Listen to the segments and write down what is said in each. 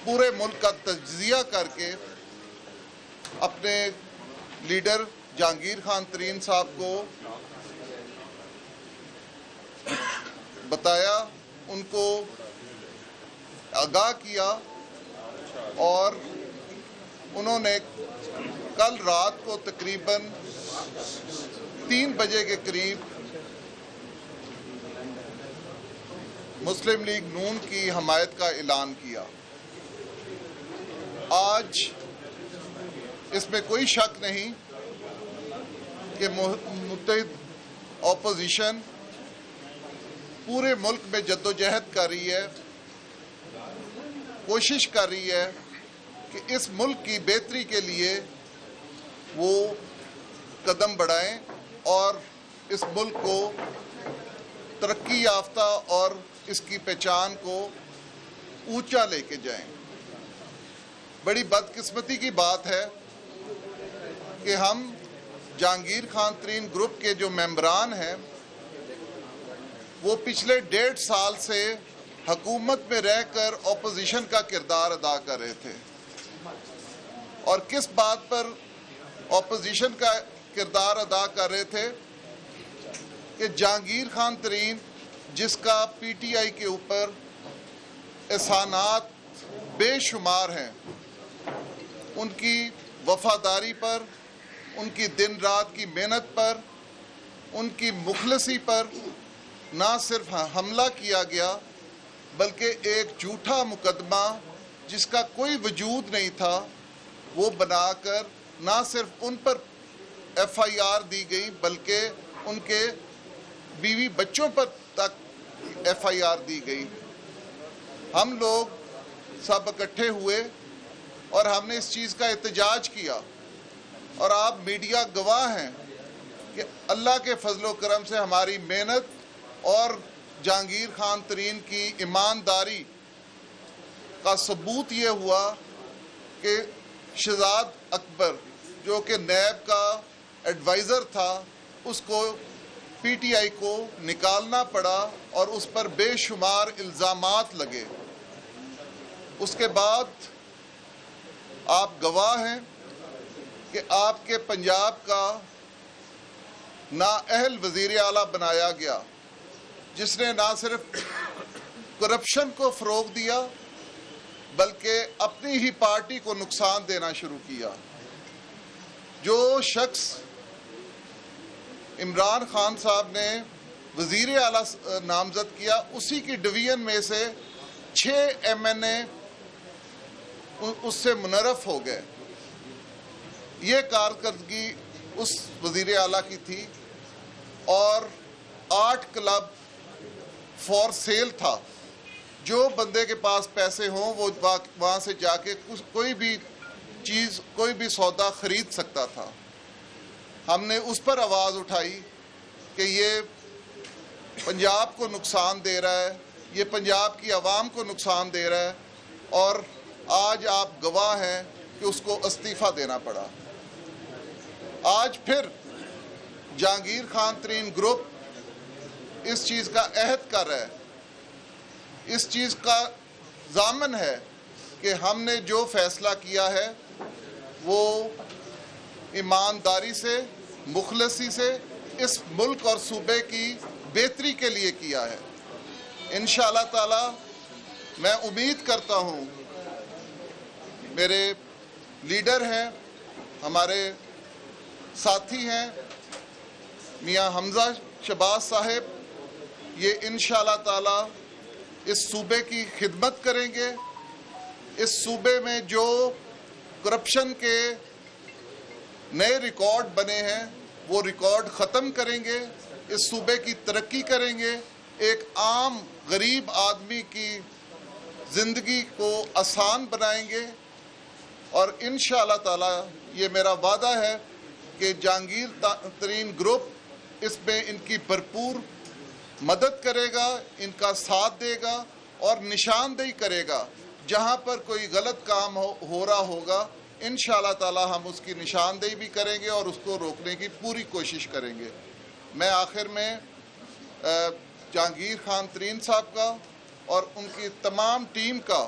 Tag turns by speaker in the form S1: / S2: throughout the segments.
S1: پورے ملک کا تجزیہ کر کے اپنے لیڈر جہانگیر خان ترین صاحب کو بتایا، ان کو آگاہ کیا، اور انہوں نے کل رات کو تقریباً 3 بجے کے قریب مسلم لیگ نون کی حمایت کا اعلان کیا۔ آج اس میں کوئی شک نہیں کہ متحد اپوزیشن پورے ملک میں جدوجہد کر رہی ہے، کوشش کر رہی ہے کہ اس ملک کی بہتری کے لیے وہ قدم بڑھائیں اور اس ملک کو ترقی یافتہ اور اس کی پہچان کو اونچا لے کے جائیں۔ بڑی بدقسمتی کی بات ہے کہ ہم جہانگیر خان ترین گروپ کے جو ممبران ہیں وہ پچھلے 1.5 سال سے حکومت میں رہ کر اپوزیشن کا کردار ادا کر رہے تھے، اور کس بات پر اپوزیشن کا کردار ادا کر رہے تھے کہ جہانگیر خان ترین جس کا پی ٹی آئی کے اوپر احسانات بے شمار ہیں، ان کی وفاداری پر، ان کی دن رات کی محنت پر، ان کی مخلصی پر نہ صرف حملہ کیا گیا بلکہ ایک جھوٹا مقدمہ جس کا کوئی وجود نہیں تھا وہ بنا کر نہ صرف ان پر ایف آئی آر دی گئی بلکہ ان کے بیوی بچوں پر تک ایف آئی آر دی گئی۔ ہم لوگ سب اکٹھے ہوئے اور ہم نے اس چیز کا احتجاج کیا، اور آپ میڈیا گواہ ہیں کہ اللہ کے فضل و کرم سے ہماری محنت اور جہانگیر خان ترین کی ایمانداری کا ثبوت یہ ہوا کہ شہزاد اکبر جو کہ نیب کا ایڈوائزر تھا اس کو پی ٹی آئی کو نکالنا پڑا اور اس پر بے شمار الزامات لگے۔ اس کے بعد آپ گواہ ہیں کہ آپ کے پنجاب کا نااہل وزیر اعلیٰ بنایا گیا جس نے نہ صرف کرپشن کو فروغ دیا بلکہ اپنی ہی پارٹی کو نقصان دینا شروع کیا۔ جو شخص عمران خان صاحب نے وزیر اعلیٰ نامزد کیا اسی کی ڈویژن میں سے 6 ایم این اے اس سے منحرف ہو گئے۔ یہ کارکردگی اس وزیر اعلیٰ کی تھی، اور 8 کلب فور سیل تھا۔ جو بندے کے پاس پیسے ہوں وہ وہاں سے جا کے کوئی بھی چیز، کوئی بھی سودا خرید سکتا تھا۔ ہم نے اس پر آواز اٹھائی کہ یہ پنجاب کو نقصان دے رہا ہے، یہ پنجاب کی عوام کو نقصان دے رہا ہے، اور آج آپ گواہ ہیں کہ اس کو استعفیٰ دینا پڑا۔ آج پھر جہانگیر خان ترین گروپ اس چیز کا عہد کر رہا ہے، اس چیز کا ضامن ہے کہ ہم نے جو فیصلہ کیا ہے وہ ایمانداری سے، مخلصی سے اس ملک اور صوبے کی بہتری کے لیے کیا ہے۔ انشاءاللہ تعالی میں امید کرتا ہوں، میرے لیڈر ہیں، ہمارے ساتھی ہیں میاں حمزہ شہباز صاحب، یہ انشاءاللہ تعالی اس صوبے کی خدمت کریں گے۔ اس صوبے میں جو کرپشن کے نئے ریکارڈ بنے ہیں وہ ریکارڈ ختم کریں گے، اس صوبے کی ترقی کریں گے، ایک عام غریب آدمی کی زندگی کو آسان بنائیں گے، اور انشاءاللہ تعالی یہ میرا وعدہ ہے کہ جہانگیر ترین گروپ اس میں ان کی بھرپور مدد کرے گا، ان کا ساتھ دے گا اور نشاندہی کرے گا۔ جہاں پر کوئی غلط کام ہو رہا ہوگا انشاءاللہ تعالی ہم اس کی نشاندہی بھی کریں گے اور اس کو روکنے کی پوری کوشش کریں گے۔ میں آخر میں جہانگیر خان ترین صاحب کا اور ان کی تمام ٹیم کا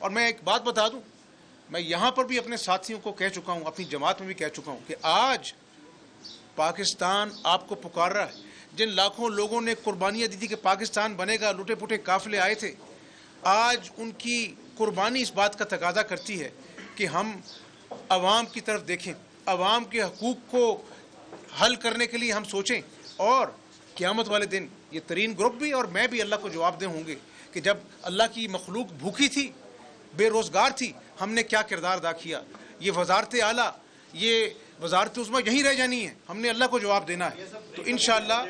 S2: اور میں ایک بات بتا دوں, میں یہاں پر بھی اپنے ساتھیوں کو کہہ چکا ہوں, اپنی جماعت میں بھی کہہ چکا ہوں کہ آج پاکستان آپ کو پکار رہا ہے. جن لاکھوں لوگوں نے قربانیاں دی تھی کہ پاکستان بنے گا, لوٹے پوٹے قافلے آئے تھے, آج ان کی قربانی اس بات کا تقاضا کرتی ہے کہ ہم عوام کی طرف دیکھیں, عوام کے حقوق کو حل کرنے کے لیے ہم سوچیں, اور قیامت والے دن یہ ترین گروپ بھی اور میں بھی اللہ کو جواب دے ہوں گے کہ جب اللہ کی مخلوق بھوکی تھی, بے روزگار تھی, ہم نے کیا کردار ادا کیا. یہ وزارت اعلیٰ, یہ وزارت عظمیٰ یہیں رہ جانی ہے, ہم نے اللہ کو جواب دینا ہے. تو انشاءاللہ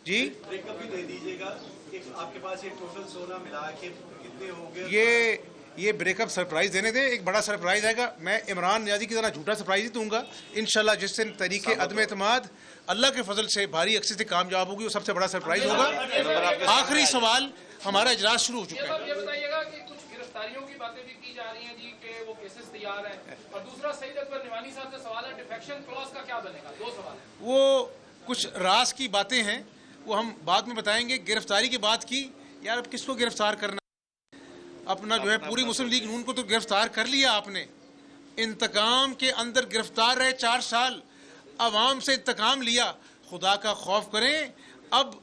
S2: جی
S3: بریک اپ بھی دے دیجیے گا کہ آپ کے پاس یہ ٹوٹل 16 ملا کے کتنے ہو گئے.
S2: یہ بریک اپ سرپرائز دینے دیں, ایک بڑا سرپرائز آئے گا. میں عمران نیازی کی طرح جھوٹا سرپرائز ہی دوں گا انشاءاللہ. جس دن طریق عدم اعتماد اللہ کے فضل سے بھاری اکثریت سے کامیاب ہوگی, وہ سب سے بڑا سرپرائز ہوگا. آخری سوال, ہمارا اجلاس شروع ہو چکا ہے.
S4: یہ بتائیے گا کہ کچھ گرفتاریوں کی باتیں بھی کی جا رہی ہیں جی کہ وہ کیسز تیار ہیں, اور دوسرا سعید اکبر نعمانی صاحب سے سوال ہے ڈیفیکشن کلاس کا کیا بنے گا. 2 سوال ہیں.
S2: وہ کچھ راز کی باتیں ہیں, وہ ہم بعد میں بتائیں گے. گرفتاری کی بات کی, یار اب کس کو گرفتار کرنا, اپنا جو ہے پوری مسلم لیگ نون کو تو گرفتار کر لیا آپ نے. انتقام کے اندر گرفتار رہے 4 سال, عوام سے انتقام لیا. خدا کا خوف کریں, اب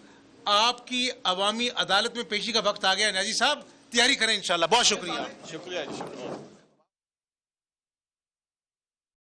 S2: آپ کی عوامی عدالت میں پیشی کا وقت آ گیا. نیازی صاحب تیاری کریں انشاءاللہ. بہت شکریہ.
S5: شکریہ.